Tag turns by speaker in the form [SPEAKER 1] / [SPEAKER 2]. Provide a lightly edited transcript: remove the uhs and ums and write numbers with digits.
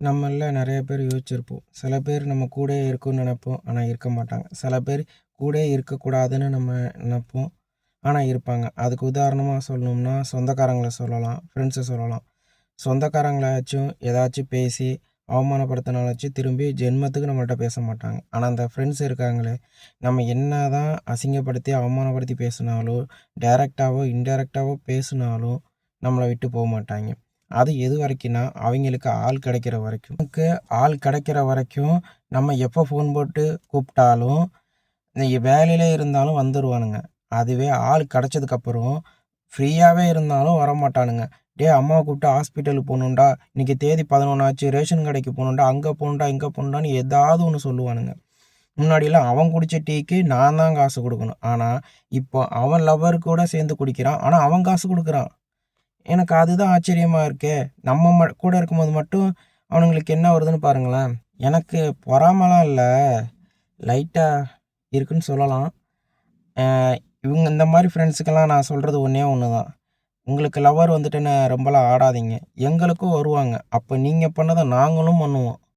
[SPEAKER 1] நம்மள்ல நெறைய பேர் யோசிச்சிருப்போம். சில பேர் நம்ம கூடயே இருக்கணும்னு நெனைப்போம். ஆனா இருக்க மாட்டாங்க. சில பேர் கூடயே இருக்கக்கூடாதுன்னு நம்ம நெனைப்போம். ஆனா இருப்பாங்க. அதுக்கு உதாரணமா சொல்லணும்னா, சொந்தக்காரங்கள சொல்லலாம், ஃப்ரெண்ட்ஸ சொல்லலாம். சொந்தக்காரங்களாச்சும் ஏதாச்சும் பேசி அவமானப்படுத்தினாலாச்சும் திரும்பி ஜென்மத்துக்கு நம்மள்ட்ட பேச மாட்டாங்க. ஆனா அந்த ஃப்ரெண்ட்ஸ் இருக்காங்களே, நம்ம என்னதான் அசிங்கப்படுத்தி, அவமானப்படுத்தி பேசினாலும், டைரக்ட்டாவோ, இன்டைரக்ட்டாவோ பேசினாலும் நம்மள விட்டு போமாட்டாய்ங்க. அது எது வரைக்கும்னா, அவைங்களுக்கு ஆள் கிடைக்கிற வரைக்கும். நமக்கு ஆள் கிடைக்கிற வரைக்கும் நம்ம எப்போ ஃபோன் போட்டு கூப்பிட்டாலும், வேலையிலே இருந்தாலும் வந்துருவானுங்க. அதுவே ஆள் கிடைச்சதுக்கப்புறம் ஃப்ரீயாவே இருந்தாலும் வரமாட்டானுங்க. "டேய் அம்மாவ கூப்பிட்டு ஹாஸ்பிட்டலுக்கு போணும்டா, இன்னைக்கு தேதி 11 ஆச்சு, ரேஷன் கடைக்கு போணும்டா, அங்க போணும்டா, இங்க போணும்டான்னு" ஏதாவது ஒண்ணு சொல்லுவானுங்க. முன்னாடிலாம் அவன் குடிச்ச டீக்கு நான் தான் காசு குடுக்கணும். ஆனா, இப்போ அவன் லவ்வர் கூட சேர்ந்து குடிக்கிறான். ஆனா, அவன் காசு குடுக்குறான். எனக்கு அதுதான் ஆச்சரியமா இருக்கே! நம்ம கூட இருக்கும்போது மட்டும் அவனுங்களுக்கு என்ன வருதுன்னு பாருங்களேன். எனக்கு பொறாமலாம் இல்ல. லைட்டா இருக்குன்னு சொல்லலாம். அ இவங்க இந்த மாரி ஃப்ரெண்ட்ஸுக்கெல்லாம் நான் சொல்றது ஒண்ணே ஒண்ணு தான். உங்களுக்கு லவ்வர் வந்துட்டுன்னு ரொம்பலாம் ஆடாதீங்க. எங்களுக்கும் வருவாங்க. அப்ப நீங்க பண்ணத நாங்களும் பண்ணுவோம்.